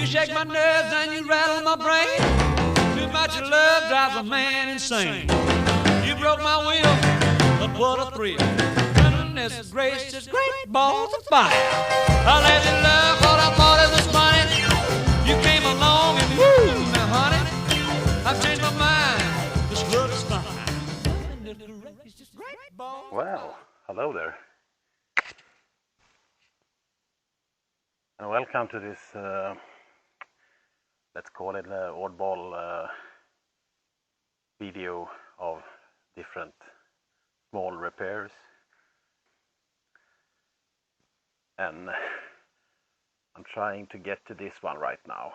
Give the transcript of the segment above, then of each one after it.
You shake my nerves and you rattle my brain. Too much love drives a man insane. You broke my will, but what a thrill. Goodness gracious, great balls of fire. I let you love what I thought it was funny. You came along and woo, now honey, I've changed my mind. This love is fine. Goodness gracious, great balls of fire. Well, hello there, and welcome to this, let's call it oddball video of different small repairs. And I'm trying to get to this one right now.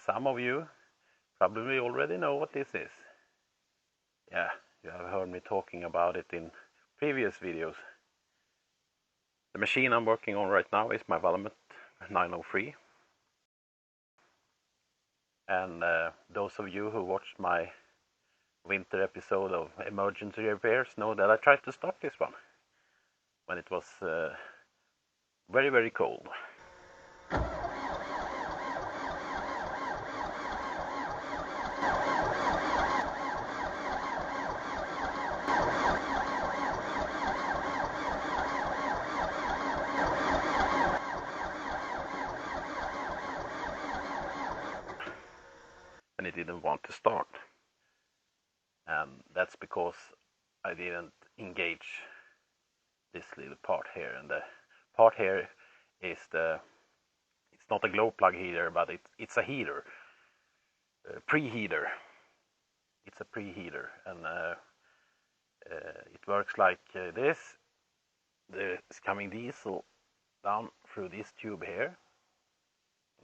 Some of you probably already know what this is. Yeah, you have heard me talking about it in previous videos. The machine I'm working on right now is my Valmet 903. And those of you who watched my winter episode of emergency repairs know that I tried to start this one when it was very, very cold. And it didn't want to start. And that's because I didn't engage this little part here. And the part here is it's not a glow plug heater, but it's a heater, preheater. It's a preheater, and it works like this. There's coming diesel down through this tube here,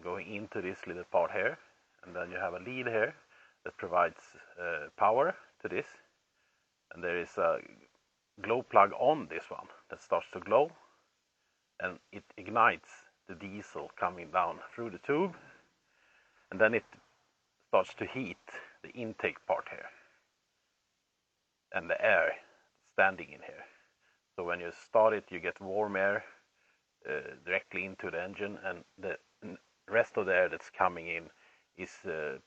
going into this little part here, and then you have a lead here that provides power to this, and there is a glow plug on this one that starts to glow, and it ignites the diesel coming down through the tube, and then it starts to heat the intake part here and the air standing in here. So when you start it, you get warm air directly into the engine, and the rest of the air that's coming in is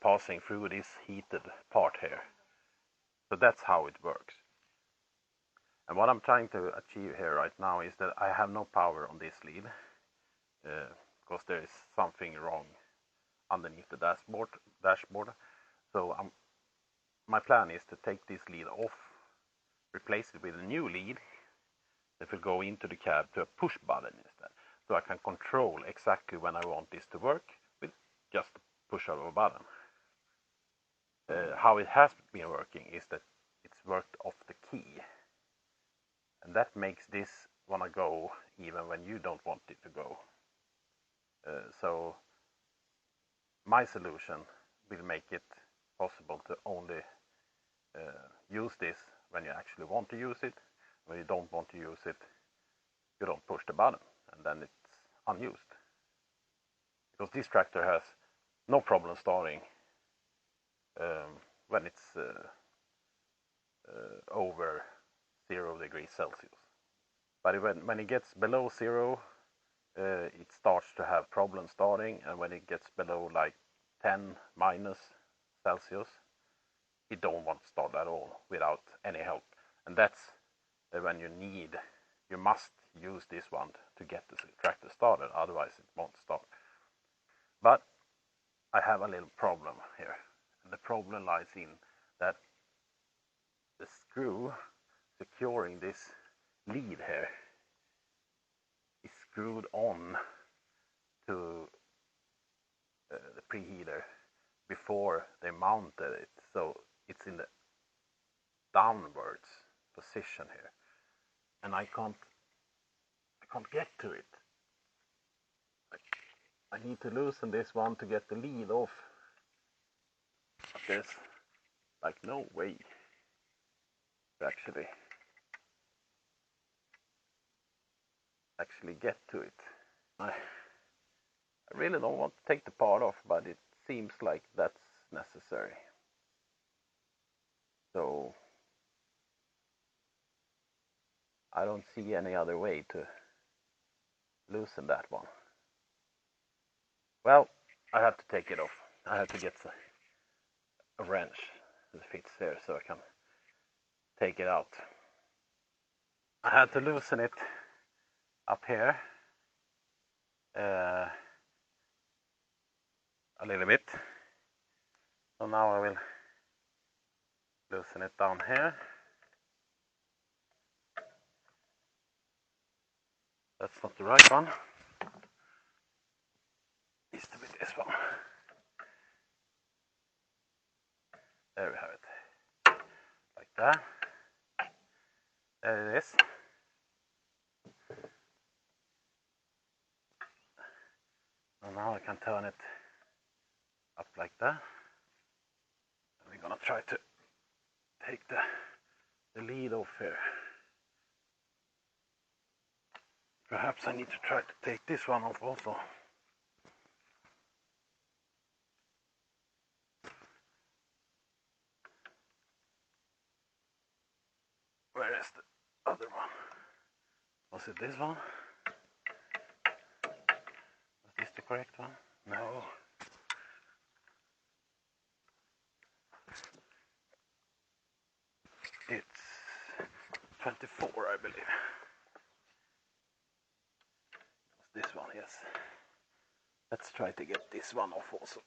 passing through this heated part here. So that's how it works. And what I'm trying to achieve here right now is that I have no power on this lead because there is something wrong underneath the dashboard. So my plan is to take this lead off, replace it with a new lead that will go into the cab to a push button instead. So I can control exactly when I want this to work with just a push of a button. How it has been working is that it's worked off the key. And that makes this wanna go even when you don't want it to go. So my solution will make it possible to only use this when you actually want to use it. When you don't want to use it, you don't push the button, and then it's unused. Because this tractor has no problem starting when it's over 0 degrees Celsius. But when it gets below 0, it starts to have problems starting, and when it gets below like 10 minus Celsius, it don't want to start at all without any help. And that's when you must use this one to get the tractor started, otherwise it won't start. But I have a little problem here, and the problem lies in that the screw securing this lead here is screwed on to the preheater before they mounted it, so it's in the downwards position here, and I can't get to it. I need to loosen this one to get the lead off, but there's like no way to actually get to it. I really don't want to take the part off, but it seems like that's necessary. So I don't see any other way to loosen that one. Well, I had to take it off. I had to get a wrench that fits here so I can take it out. I had to loosen it up here a little bit. So now I will loosen it down here. That's not the right one. Needs to be this one. There we have it. Like that. There it is. And now I can turn it up like that. And we're gonna try to take the lead off here. Perhaps I need to try to take this one off also. Where is the other one? Was it this one? Was this the correct one? No. It's 24, I believe. It's this one, yes. Let's try to get this one off also.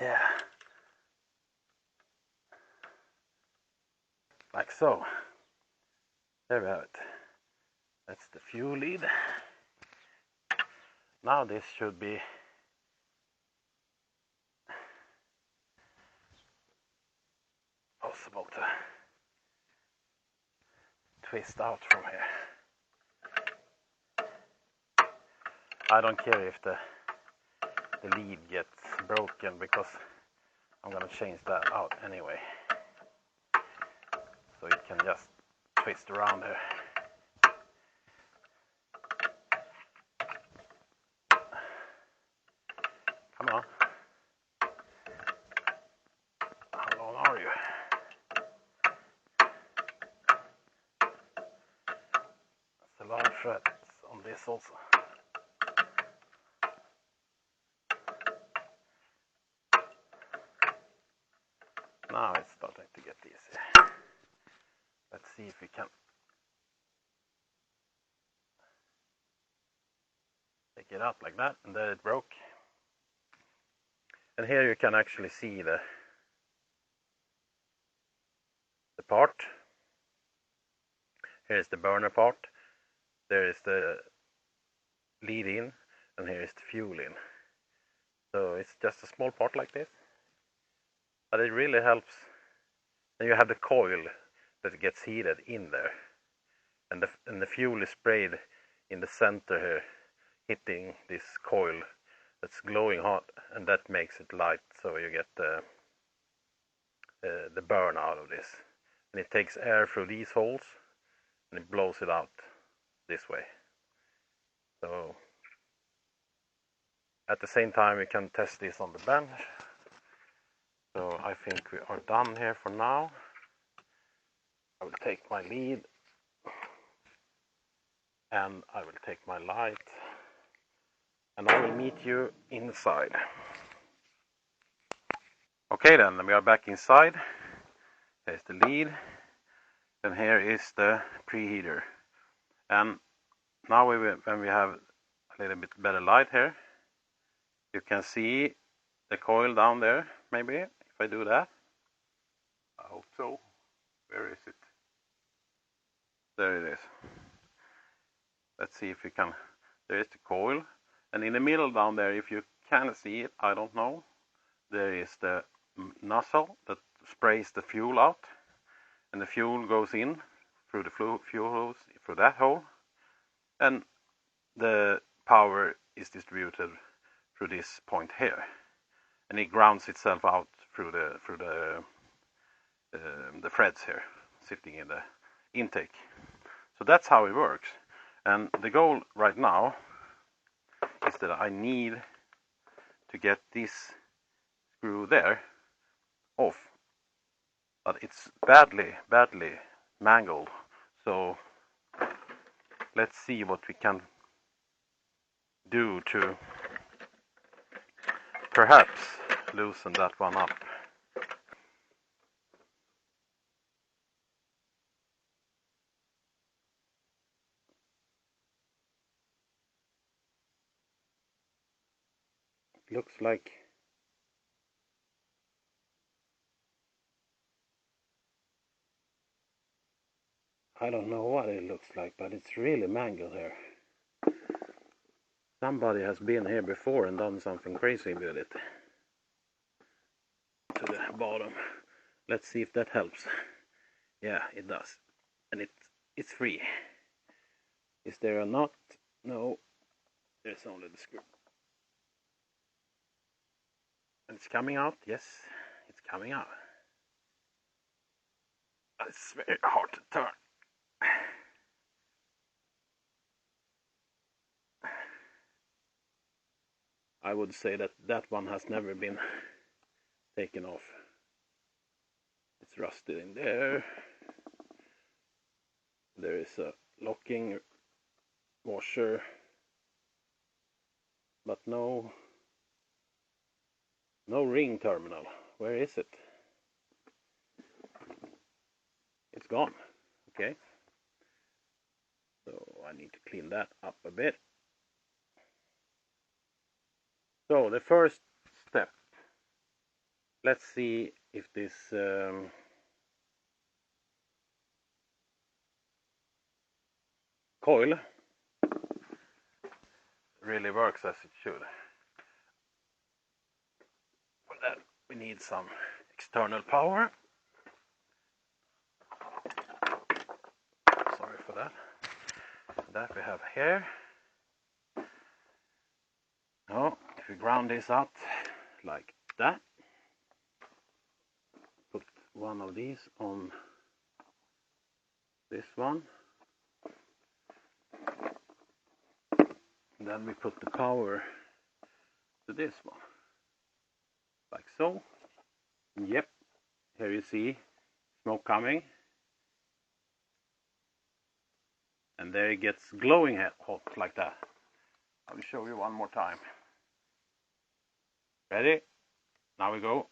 Yeah. Like so. There we have it. That's the fuel lead. Now this should be possible to twist out from here. I don't care if the lead gets broken because I'm gonna change that out anyway. So it can just twist around here. Come on. How long are you? That's a lot of threads on this also. Now it's starting to get easy. Let's see if we can take it out like that, and there it broke. And here you can actually see the part. Here is the burner part. There is the lead in, and here is the fuel in. So it's just a small part like this, but it really helps. And you have the coil that gets heated in there, and the fuel is sprayed in the center here, hitting this coil that's glowing hot, and that makes it light, so you get the burn out of this. And it takes air through these holes and it blows it out this way. So at the same time we can test this on the bench. So I think we are done here for now. I will take my lead and I will take my light, and I will meet you inside. Okay, then we are back inside. There's the lead, and here is the preheater. And now when we have a little bit better light here, you can see the coil down there. Maybe if I do that, I hope so. Where is it? There it is. Let's see if we can. There is the coil, and in the middle down there, if you can see it, I don't know, there is the nozzle that sprays the fuel out, and the fuel goes in through the fuel hose through that hole, and the power is distributed through this point here, and it grounds itself out through the threads here sitting in the intake. So that's how it works. And the goal right now is that I need to get this screw there off, but it's badly mangled. So let's see what we can do to perhaps loosen that one up. Looks like I don't know what it looks like, but it's really mangled here. Somebody has been here before and done something crazy with it. To the bottom. Let's see if that helps. Yeah, it does. And it's free. Is there a knot? No. There's only the screw. And it's coming out. Yes, it's coming out. It's very hard to turn. I would say that that one has never been taken off. It's rusted in there. There is a locking washer, but no ring terminal. Where is it? It's gone. Okay. So I need to clean that up a bit. So the first step, let's see if this coil really works as it should. For that we need some external power. Sorry for that. That we have here. Now, if we ground this out like that, put one of these on this one, and then we put the power to this one, like so. Yep, here you see smoke coming, and there it gets glowing hot like that. I'll show you one more time. Ready? Now we go.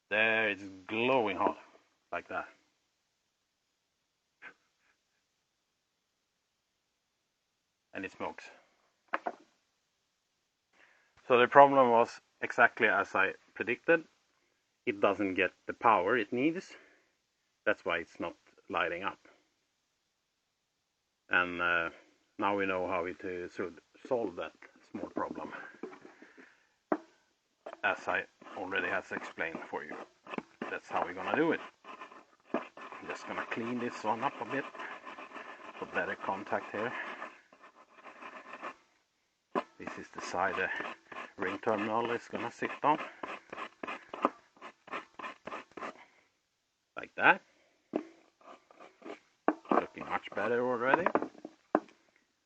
There it's glowing hot like that. And it smokes. So the problem was exactly as I predicted. It doesn't get the power it needs. That's why it's not lighting up. And now we know how we should solve that small problem, as I already has explained for you. That's how we're gonna do it. I'm just gonna clean this one up a bit, put better contact here. This is the side the ring terminal is gonna sit on, like that. Looking much better already.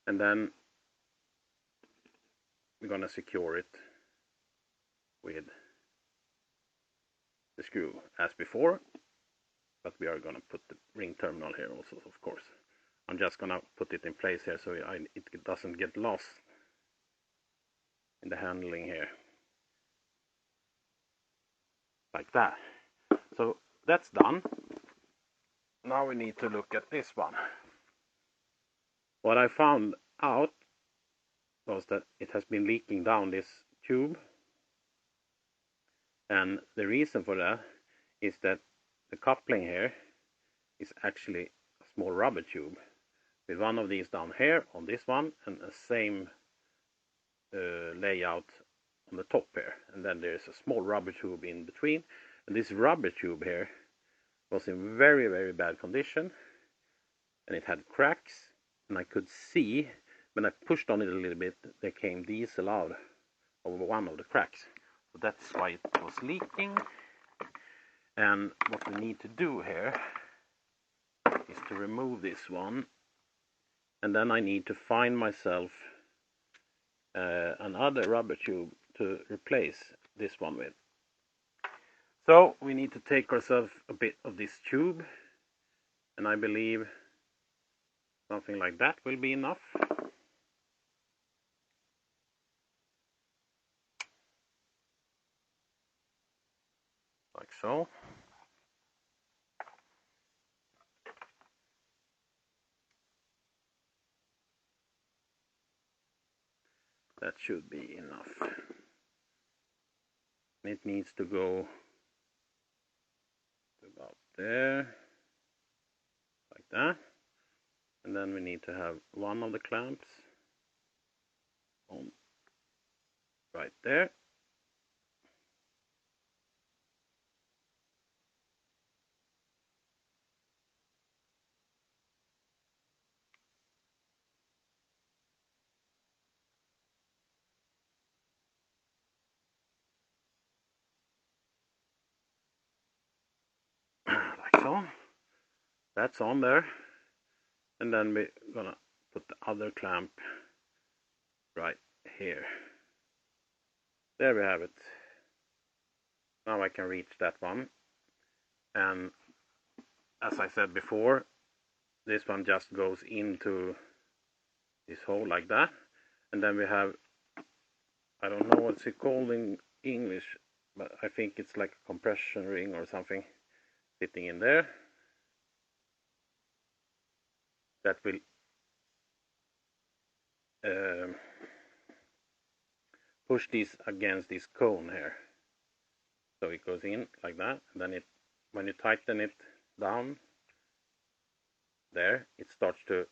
And then we're gonna secure it with the screw as before, but we are gonna put the ring terminal here also, of course. I'm just gonna put it in place here so it doesn't get lost in the handling here, like that. So that's done. Now we need to look at this one. What I found out was that it has been leaking down this tube, and the reason for that is that the coupling here is actually a small rubber tube with one of these down here on this one and the same layout on the top here, and then there's a small rubber tube in between, and this rubber tube here was in very, very bad condition, and it had cracks, and I could see when I pushed on it a little bit there came diesel out over one of the cracks. So that's why it was leaking. And what we need to do here is to remove this one, and then I need to find myself another rubber tube to replace this one with. So we need to take ourselves a bit of this tube, and I believe something like that will be enough. like so. That should be enough. It needs to go about there, like that. And then we need to have one of the clamps on right there. Like so. That's on there. And then we're gonna put the other clamp right here. There we have it. Now I can reach that one. And as I said before, this one just goes into this hole like that. And then we have, I don't know what's it called in English, but I think it's like a compression ring or something fitting in there. That will push this against this cone here. So it goes in like that, and then when you tighten it down there, it starts to,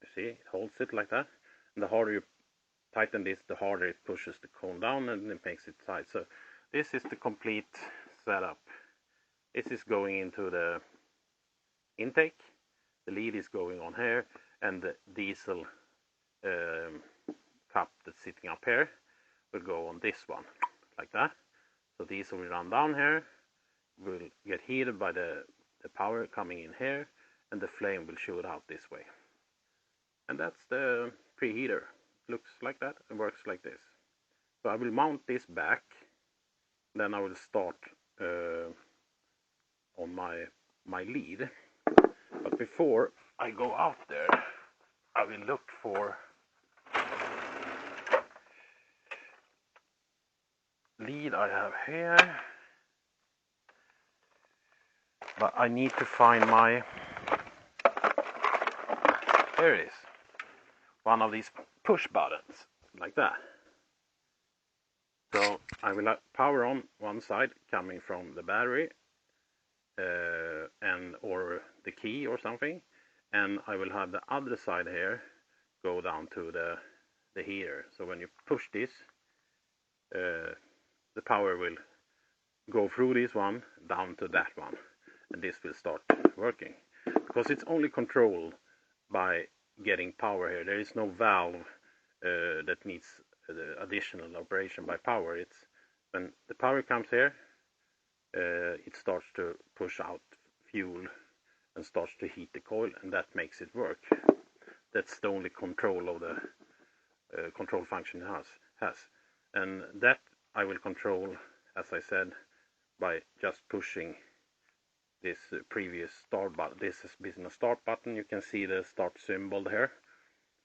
you see, it holds it like that. And the harder you tighten this, the harder it pushes the cone down and it makes it tight. So this is the complete setup. This is going into the intake, the lead is going on here, and the diesel cup that's sitting up here will go on this one, like that. So diesel will run down here, will get heated by the power coming in here, and the flame will shoot out this way. And that's the preheater. Looks like that and works like this. So I will mount this back, then I will start on my lead. But before I go out there, I will look for lead I have here. But I need to find my, there it is, one of these push buttons, like that. So I will have power on one side coming from the battery and or the key or something, and I will have the other side here go down to the heater. So when you push this, the power will go through this one down to that one, and this will start working, because it's only controlled by getting power here. There is no valve that needs the additional operation by power. It's when the power comes here, it starts to push out fuel and starts to heat the coil, and that makes it work. That's the only control of the control function it has. And that I will control, as I said, by just pushing this previous start button. This has been a start button. You can see the start symbol here.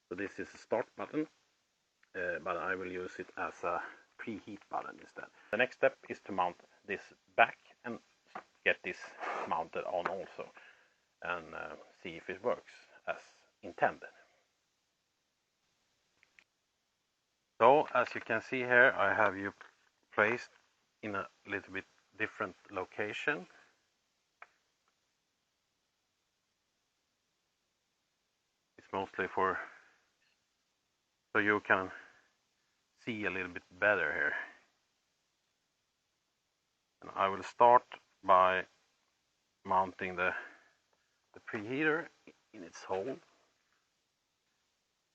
So this is a start button, but I will use it as a preheat button instead. The next step is to mount this back and get this mounted on also, and see if it works as intended. So as you can see here, I have you placed in a little bit different location. It's mostly for so you can see a little bit better here. And I will start by mounting the preheater in its hole.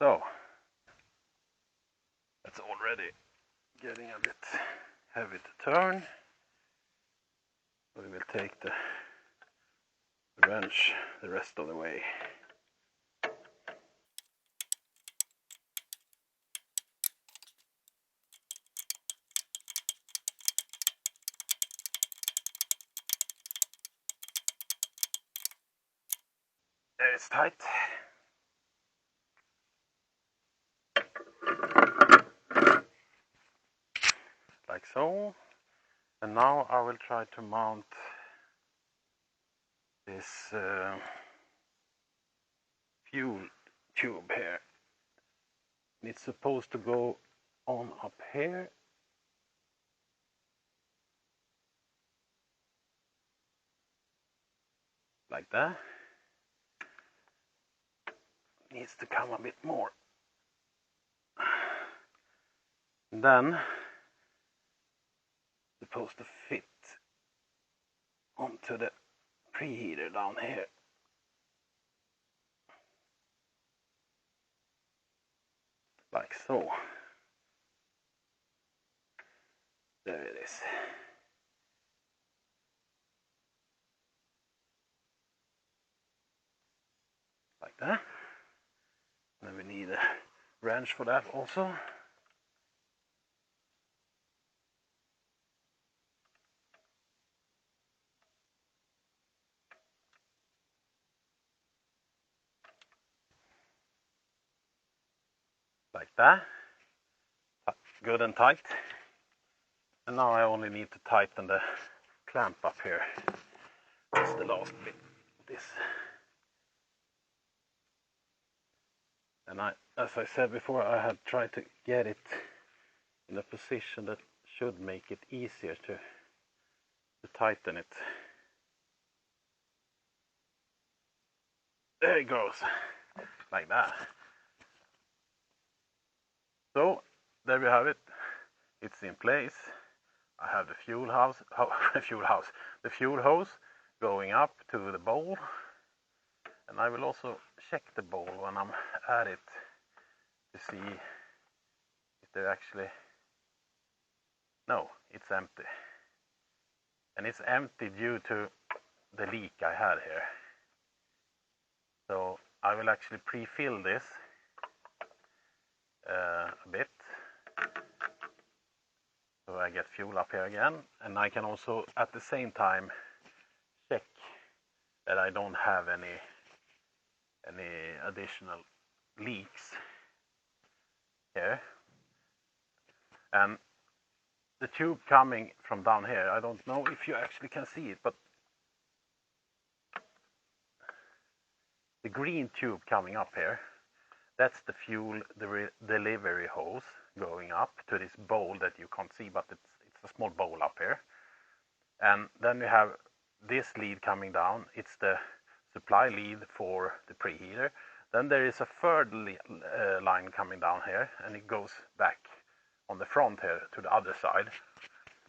So that's already getting a bit heavy to turn. We will take the wrench the rest of the way. There it's tight. Like so. And now I will try to mount this fuel tube here. It's supposed to go on up here. Like that. Needs to come a bit more. And then supposed to fit onto the preheater down here. Like so. There it is. Like that. Then we need a wrench for that also. Like that. Good and tight. And now I only need to tighten the clamp up here. That's the last bit. This. And as I said before, I had tried to get it in a position that should make it easier to tighten it. There it goes. Like that. So, there we have it. It's in place. I have the fuel hose going up to the bowl. And I will also check the bowl when I'm at it to see if they're actually... No, it's empty. And it's empty due to the leak I had here. So I will actually pre-fill this a bit. So I get fuel up here again. And I can also at the same time check that I don't have any additional leaks here. And the tube coming from down here, I don't know if you actually can see it, but the green tube coming up here, that's the fuel delivery hose going up to this bowl that you can't see, but it's a small bowl up here. And then you have this lead coming down, it's the supply lead for the preheater. Then there is a third line coming down here, and it goes back on the front here to the other side.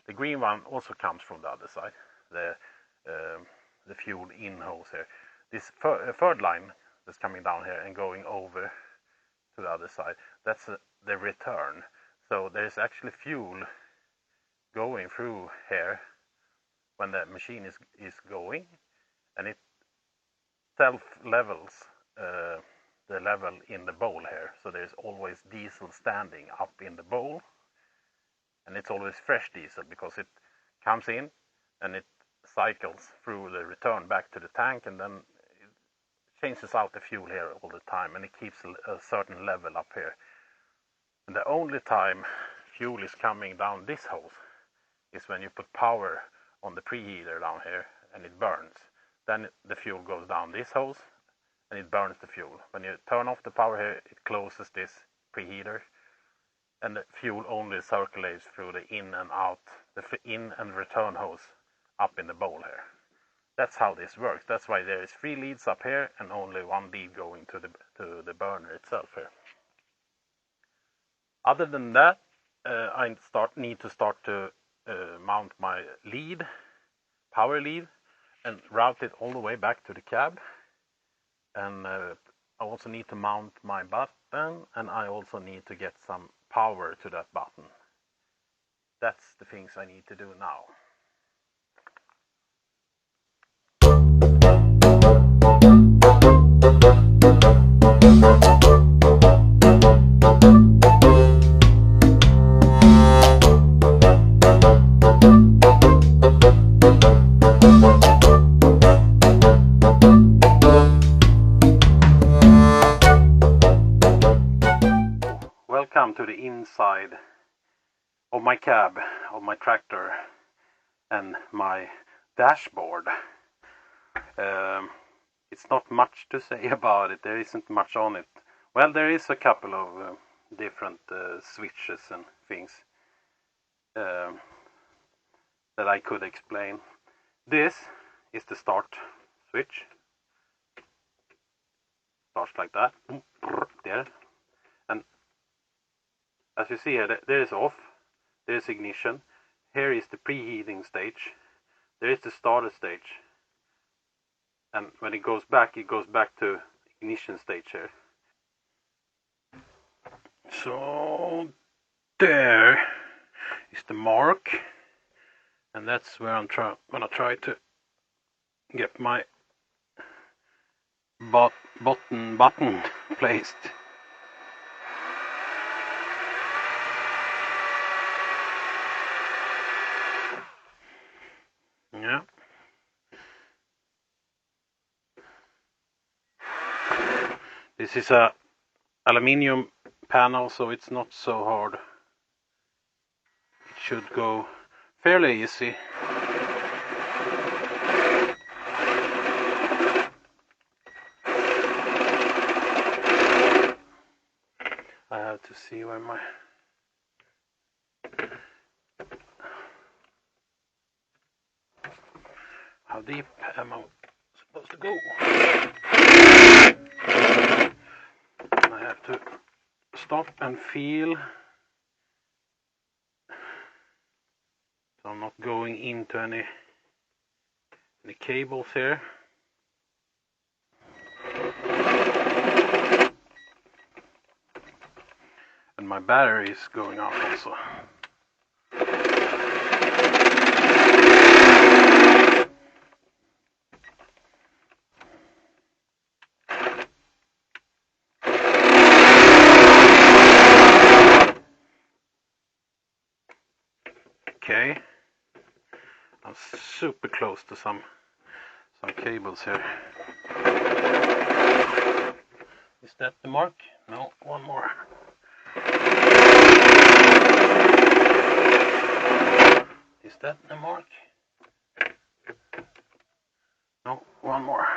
The green one also comes from the other side, the fuel in hose here. This third line that's coming down here and going over to the other side, that's the return. So there's actually fuel going through here when the machine is going, and it self-levels the level in the bowl here. So there's always diesel standing up in the bowl, and it's always fresh diesel because it comes in and it cycles through the return back to the tank, and then it changes out the fuel here all the time, and it keeps a certain level up here. And the only time fuel is coming down this hose is when you put power on the preheater down here and it burns. Then the fuel goes down this hose and it burns the fuel. When you turn off the power here, it closes this preheater, and the fuel only circulates through the in and out, the in and return hose up in the bowl here. That's how this works. That's why there is 3 leads up here and only 1 lead going to the burner itself here. Other than that, I need to start to mount my lead, power lead, and route it all the way back to the cab. And I also need to mount my button, and I also need to get some power to that button. That's the things I need to do now. Welcome to the inside of my cab, of my tractor. and my dashboard. It's not much to say about it. There isn't much on it. Well, there is a couple of different switches and things that I could explain. This is the start switch. Starts like that. There. And as you see here, there is off. There is ignition. Here is the preheating stage. There is the starter stage. And when it goes back to ignition stage here. So there is the mark, and that's where I'm gonna try to get my button placed. Yeah. This is a aluminium panel, so it's not so hard. It should go fairly easy. I have to see where my how deep am I supposed to go? I have to stop and feel, so I'm not going into any cables here. And my battery is going off also. Okay, I'm super close to some cables here. Is that the mark? No, one more. Is that the mark? No, one more.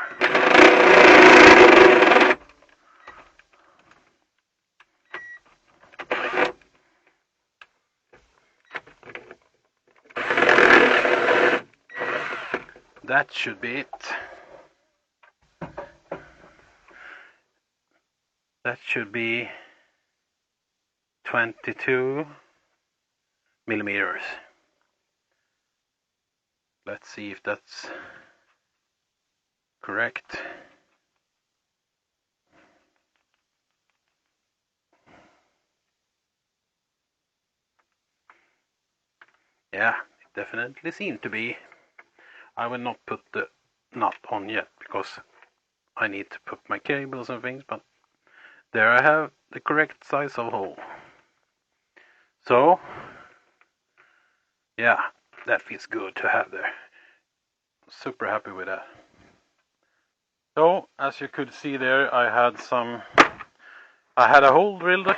That should be it. That should be 22 millimeters. Let's see if that's correct. Yeah, it definitely seemed to be. I will not put the nut on yet because I need to put my cables and things, but there I have the correct size of hole. So, yeah, that feels good to have there. Super happy with that. So, as you could see there, I had a hole drilled,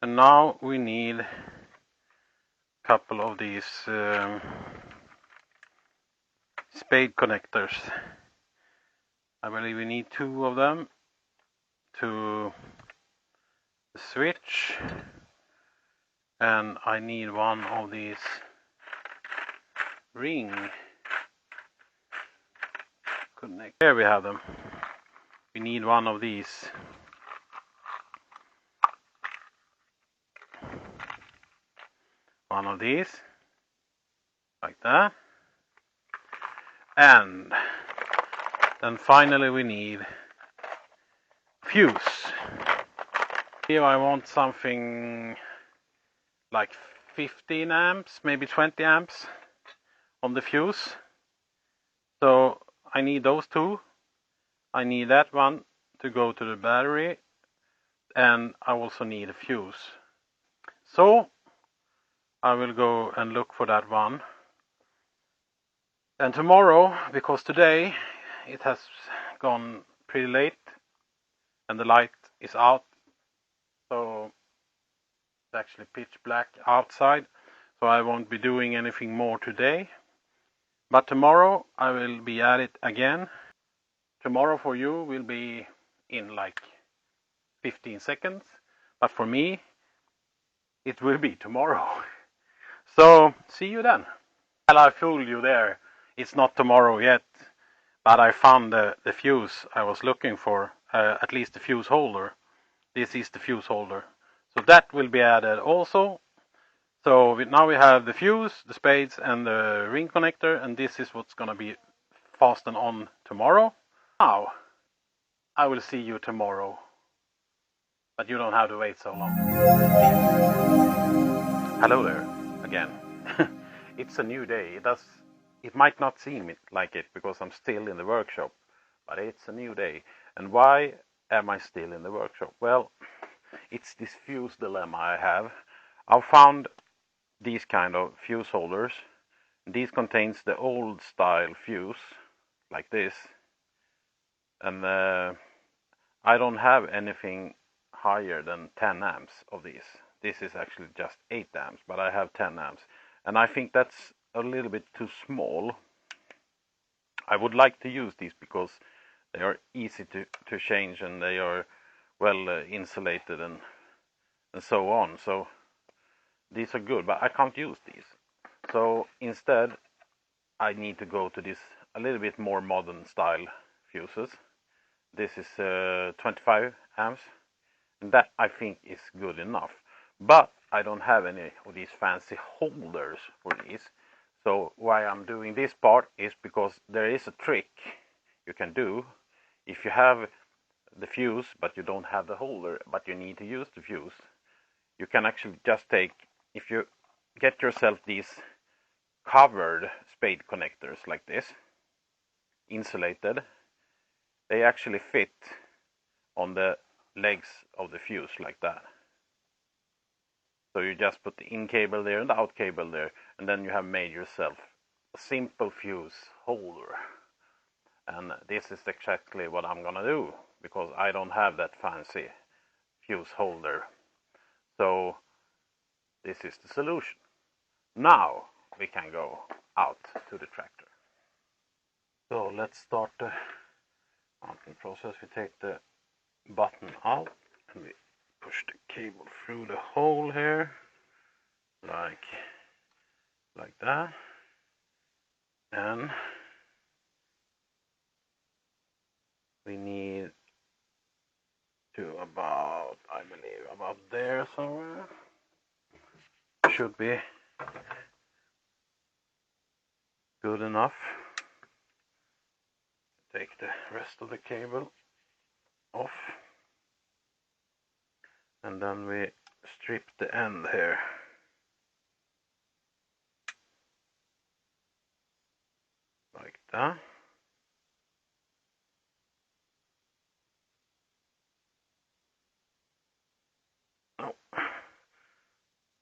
and now we need a couple of these spade connectors. I believe we need 2 of them to the switch, and I need 1 of these ring connect. Here we have them. We need 1 of these. One of these, like that. And then finally we need fuse. Here I want something like 15 amps, maybe 20 amps on the fuse. So I need those 2. I need that one to go to the battery, and I also need a fuse. So I will go and look for that one. And tomorrow, because today it has gone pretty late and the light is out, so it's actually pitch black outside. so I won't be doing anything more today. But tomorrow I will be at it again. Tomorrow for you will be in like 15 seconds, but for me it will be tomorrow. So see you then. Well, I fooled you there. It's not tomorrow yet, but I found the fuse I was looking for, at least the fuse holder. This is the fuse holder. So that will be added also. So now we have the fuse, the spades and the ring connector, and this is what's gonna be fastened on tomorrow. Now, I will see you tomorrow, but you don't have to wait so long. Hello there, again. It's a new day. It might not seem like it because I'm still in the workshop, but it's a new day. And why am I still in the workshop? Well, it's this fuse dilemma I have. I've found these kind of fuse holders. These contains the old style fuse, like this. And I don't have anything higher than 10 amps of these. This is actually just 8 amps, but I have 10 amps. And I think that's a little bit too small. I would like to use these because they are easy to change and they are well insulated and so on. So these are good, but I can't use these. So instead I need to go to this a little bit more modern style fuses. This is 25 amps, and that I think is good enough. But I don't have any of these fancy holders for these. So why I'm doing this part is because there is a trick you can do. If you have the fuse but you don't have the holder, but you need to use the fuse, you can actually just take, if you get yourself these covered spade connectors like this, insulated, they actually fit on the legs of the fuse like that. So you just put the in cable there and the out cable there, and then you have made yourself a simple fuse holder. And this is exactly what I'm gonna do, because I don't have that fancy fuse holder. So this is the solution. Now we can go out to the tractor. So let's start the mounting process. We take the button out and we push the cable through the hole here, like that, and we need to about, I believe, about there somewhere. Should be good enough. Take the rest of the cable off, and then we strip the end here. Like that. Oh,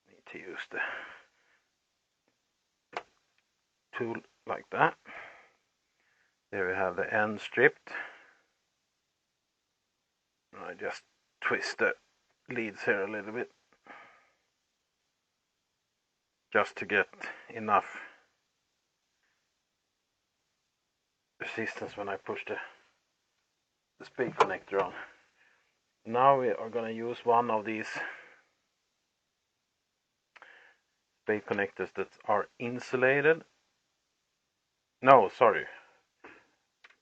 need to use the tool like that. There we have the end stripped. I just twist the leads here a little bit, just to get enough resistance when I push the spade connector on. Now we are going to use one of these spade connectors that are insulated. No, sorry.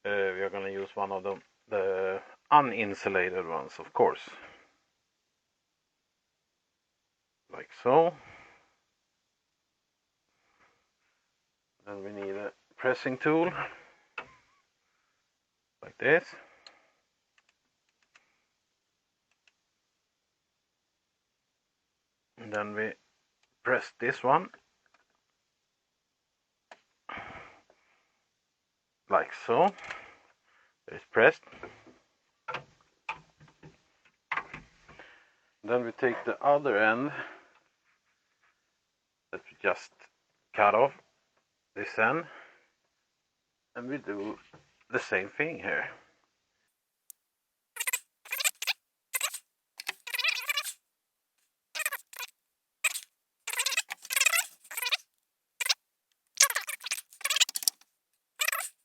We are going to use one of the uninsulated ones, of course. Like so. Then we need a pressing tool. Like this. And then we press this one. Like so. It's pressed. Then we take the other end that we just cut off, this end, and we do the same thing here.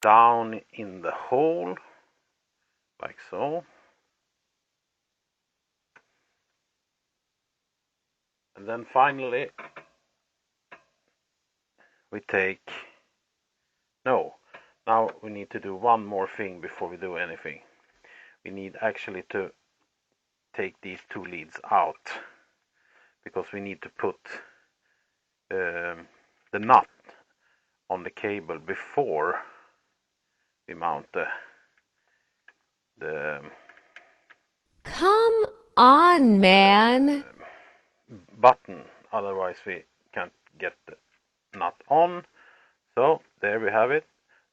down in the hole, like so. And then finally we take, no, now we need to do one more thing before we do anything. We need actually to take these two leads out, because we need to put the nut on the cable before we mount the Come on, man. button, otherwise we can't get the nut on. So there we have it,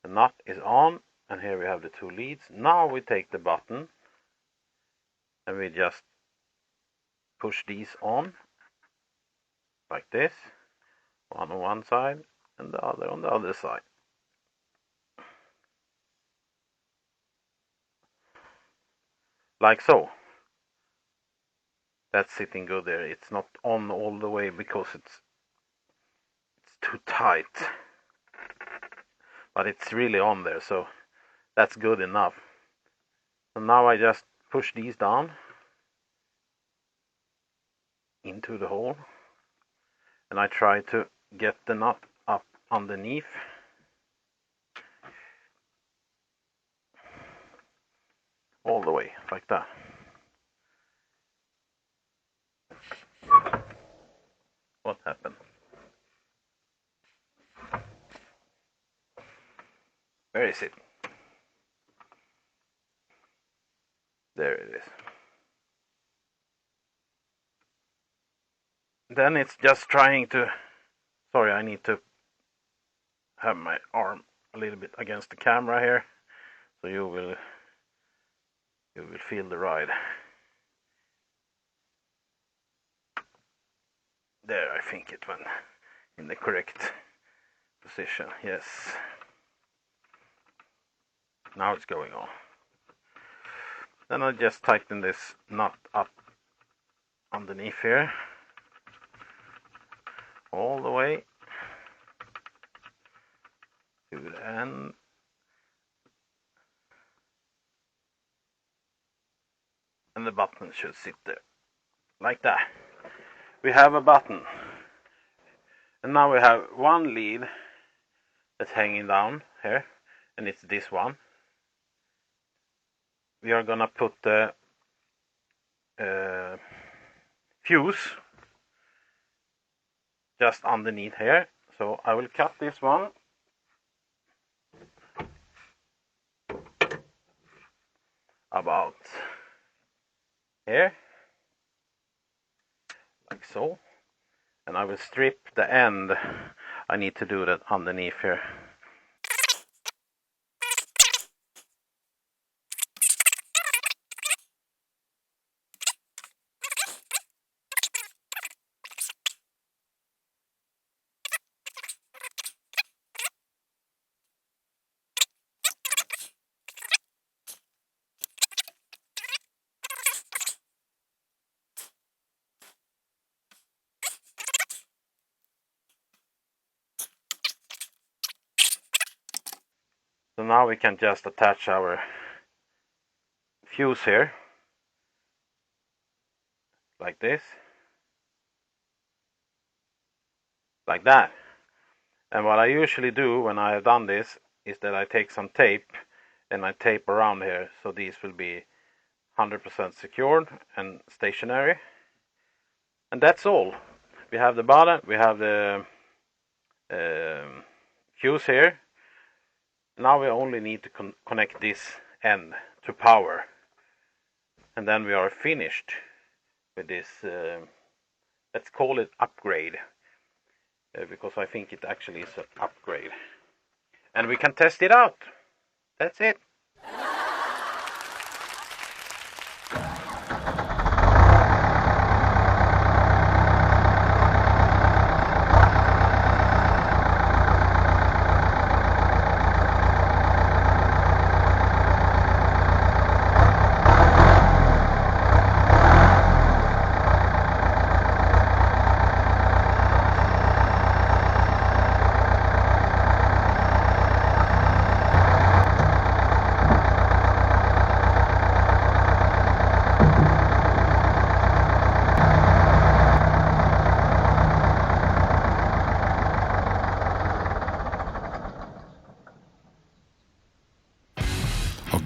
the nut is on, and here we have the two leads. Now we take the button and we just push these on like this, one on one side and the other on the other side. Like so. That's sitting good there. It's not on all the way because it's too tight, but it's really on there, so that's good enough. So now I just push these down into the hole, and I try to get the nut up underneath. All the way, like that. What happened? Where is it? There it is. Then it's just trying to, sorry, I need to have my arm a little bit against the camera here, so you will feel the ride. There, I think it went in the correct position. Yes. Now it's going on. Then I just tighten this nut up underneath here, all the way to the end. And the button should sit there, like that. We have a button. And now we have one lead that's hanging down here, and it's this one. We are gonna put the fuse just underneath here. So I will cut this one. About here, like so, and I will strip the end. I need to do that underneath here. So now we can just attach our fuse here, like this, like that. And what I usually do when I have done this is that I take some tape and I tape around here, so these will be 100% secured and stationary. And that's all. We have the bottom, we have the fuse here. Now we only need to connect this end to power, and then we are finished with this, let's call it upgrade, because I think it actually is an upgrade. And we can test it out. That's it.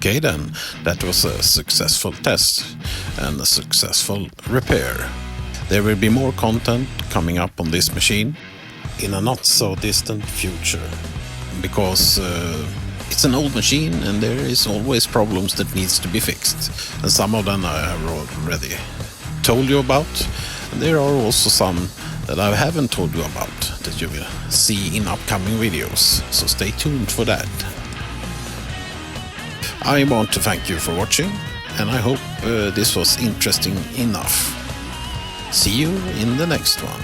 Okay then, that was a successful test and a successful repair. There will be more content coming up on this machine in a not so distant future, because it's an old machine and there is always problems that needs to be fixed, and some of them I have already told you about, and there are also some that I haven't told you about that you will see in upcoming videos, so stay tuned for that. I want to thank you for watching, and I hope this was interesting enough. See you in the next one.